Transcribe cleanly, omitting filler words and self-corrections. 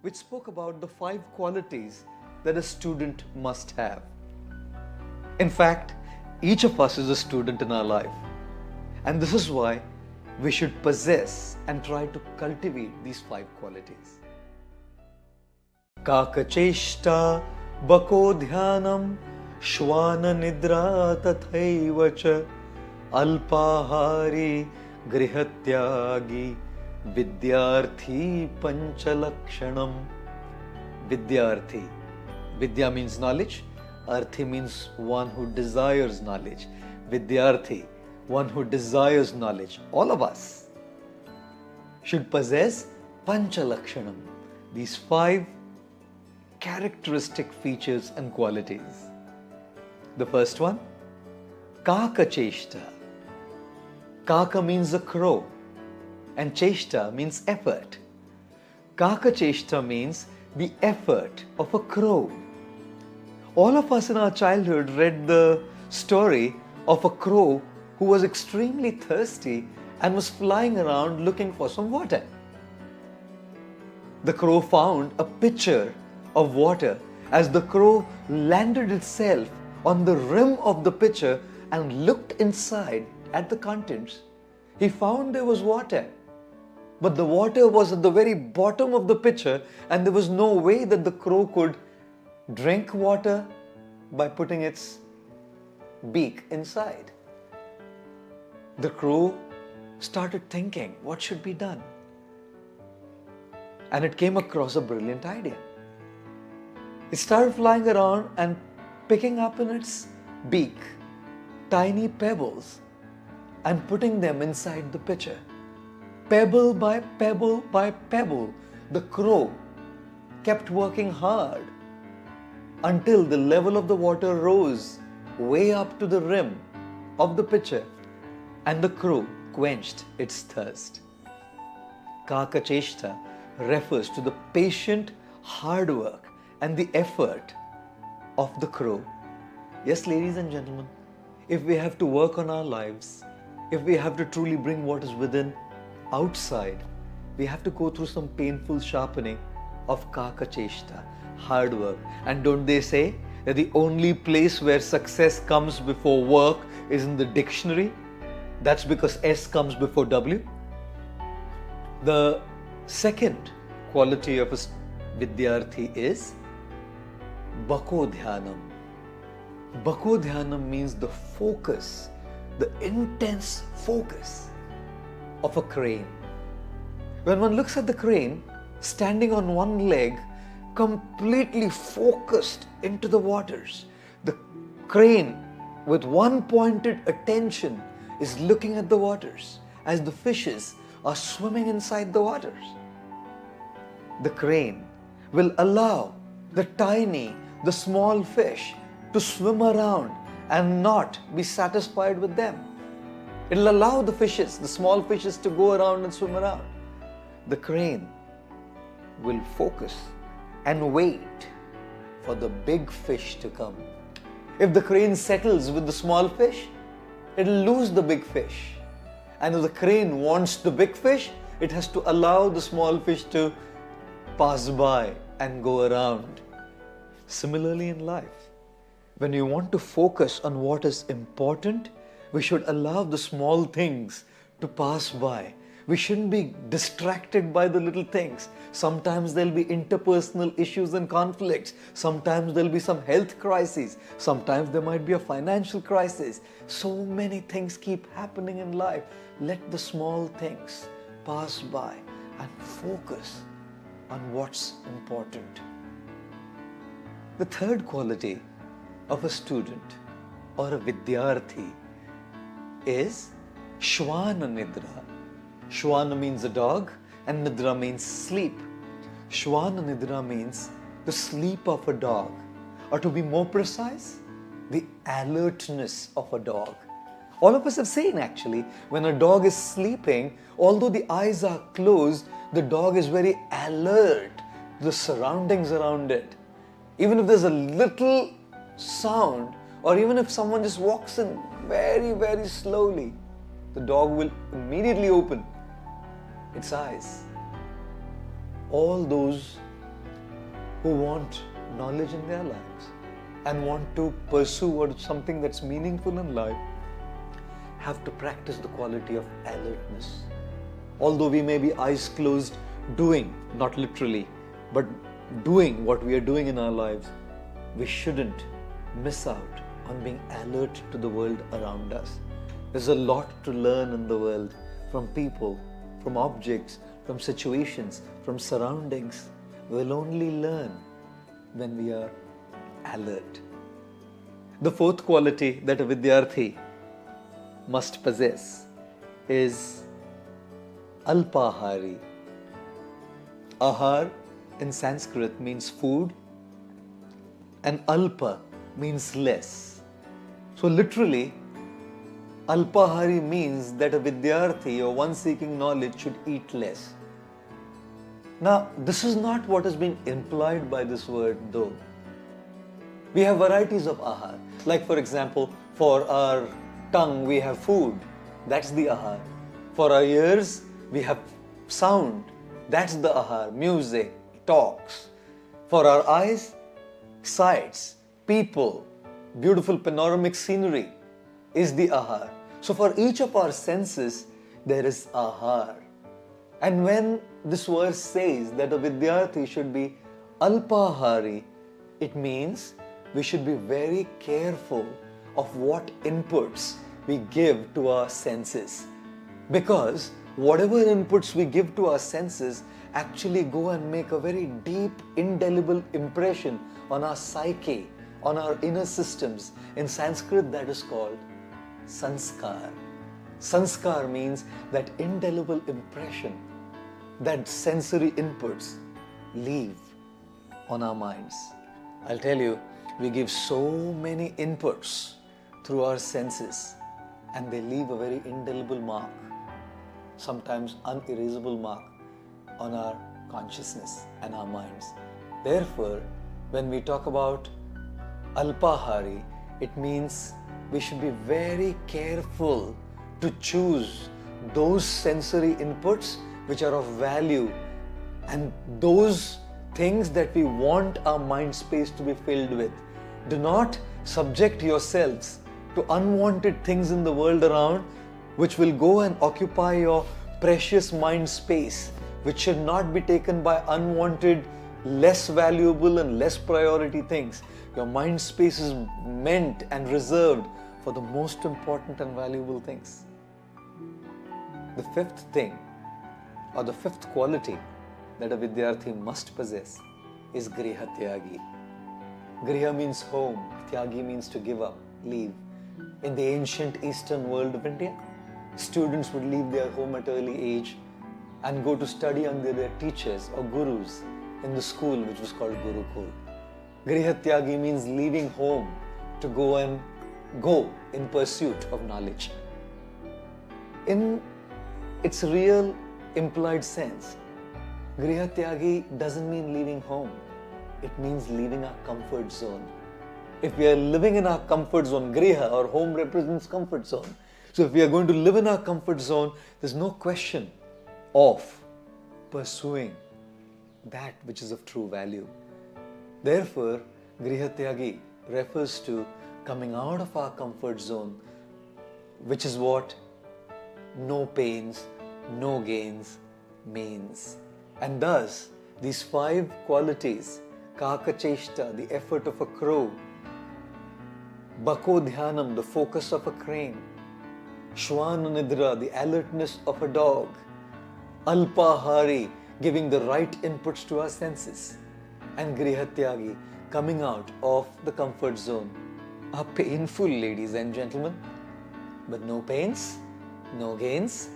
which spoke about the 5 qualities that a student must have. In fact, each of us is a student in our life, and this is why we should possess and try to cultivate these 5 qualities. Kakacheshta bako dhyanam shwana nidra tathaiva cha alpahari grihatyagi vidyarthi panchalakshanam. Vidyarthi. Vidya means knowledge. Arthi means one who desires knowledge. Vidyarthi, one who desires knowledge. All of us should possess panchalakshanam, these 5 characteristic features and qualities. The first one, Kaka Cheshta. Kaka means a crow and Cheshta means effort. Kaka Cheshta means the effort of a crow. All of us in our childhood read the story of a crow who was extremely thirsty and was flying around looking for some water. The crow found a pitcher of water. As the crow landed itself on the rim of the pitcher and looked inside at the contents, he found there was water. But the water was at the very bottom of the pitcher, and there was no way that the crow could drink water by putting its beak inside. The crow started thinking, what should be done? And it came across a brilliant idea. It started flying around and picking up in its beak tiny pebbles and putting them inside the pitcher. Pebble by pebble by pebble, the crow kept working hard until the level of the water rose way up to the rim of the pitcher, and the crow quenched its thirst. Kaka Cheshta refers to the patient hard work and the effort of the crow. Yes, ladies and gentlemen, if we have to work on our lives, if we have to truly bring what is within outside, we have to go through some painful sharpening of Kaka Cheshta, hard work. And don't they say that the only place where success comes before work is in the dictionary? That's because S comes before W. The second quality of a Vidyarthi is Bako Dhyanam. Bako Dhyanam means the focus, the intense focus of a crane. When one looks at the crane standing on one leg, completely focused into the waters, the crane with one pointed attention is looking at the waters as the fishes are swimming inside the waters. The crane will allow the small fish to swim around and not be satisfied with them. It'll allow the small fishes to go around and swim around. The crane will focus and wait for the big fish to come. If the crane settles with the small fish, it'll lose the big fish. And if the crane wants the big fish, it has to allow the small fish to pass by and go around. Similarly in life, when we want to focus on what is important, we should allow the small things to pass by. We shouldn't be distracted by the little things. Sometimes there'll be interpersonal issues and conflicts. Sometimes there'll be some health crises. Sometimes there might be a financial crisis. So many things keep happening in life. Let the small things pass by and focus on what's important. The third quality of a student or a Vidyarthi is Shwana Nidra. Shwana means a dog and Nidra means sleep. Shwana Nidra means the sleep of a dog, or to be more precise, the alertness of a dog. All of us have seen actually, when a dog is sleeping, although the eyes are closed, the dog is very alert to the surroundings around it. Even if there's a little sound, or even if someone just walks in very, very slowly, the dog will immediately open its eyes. All those who want knowledge in their lives and want to pursue something that's meaningful in life have to practice the quality of alertness. Although we may be eyes closed doing, not literally, but doing what we are doing in our lives, we shouldn't miss out on being alert to the world around us. There's a lot to learn in the world from people, from objects, from situations, from surroundings. We'll only learn when we are alert. The fourth quality that a Vidyarthi must possess is Alpahari. Ahar in Sanskrit means food and Alpa means less. So literally, Alpahari means that a Vidyarthi or one seeking knowledge should eat less. Now, this is not what has been implied by this word though. We have varieties of ahar. Like for example, for our tongue we have food, that's the ahar. For our ears we have sound, that's the ahar, music, talks. For our eyes, sights, people, beautiful panoramic scenery is the ahar. So for each of our senses there is ahar. And when this verse says that a Vidyarthi should be Alpahari, it means we should be very careful of what inputs we give to our senses. Because whatever inputs we give to our senses actually go and make a very deep, indelible impression on our psyche, on our inner systems. In Sanskrit that is called sanskar. Sanskar means that indelible impression that sensory inputs leave on our minds. I'll tell you, we give so many inputs through our senses and they leave a very indelible mark, sometimes unerasable mark on our consciousness and our minds. Therefore, when we talk about Alpahari, it means we should be very careful to choose those sensory inputs which are of value and those things that we want our mind space to be filled with. Do not subject yourselves to unwanted things in the world around which will go and occupy your precious mind space, which should not be taken by unwanted, less valuable and less priority things. Your mind space is meant and reserved for the most important and valuable things. The fifth thing, or the fifth quality that a Vidyarthi must possess is Griha Tyagi. Griha means home, Tyagi means to give up, leave. In the ancient eastern world of India, students would leave their home at early age and go to study under their teachers or gurus in the school which was called Gurukul. Griha Tyagi means leaving home to go in pursuit of knowledge. In its real implied sense, Griha Tyagi doesn't mean leaving home. It means leaving our comfort zone. If we are living in our comfort zone, Griha or home represents comfort zone. So if we are going to live in our comfort zone, there's no question of pursuing that which is of true value. Therefore, Griha Tyagi refers to coming out of our comfort zone, which is what no pains, no gains means. And thus, these 5 qualities, Kakacheshta, the effort of a crow, Bako Dhyanam, the focus of a crane, Shwana Nidra, the alertness of a dog, Alpahari, giving the right inputs to our senses, and Griha Tyagi, coming out of the comfort zone, are painful, ladies and gentlemen. But no pains, no gains.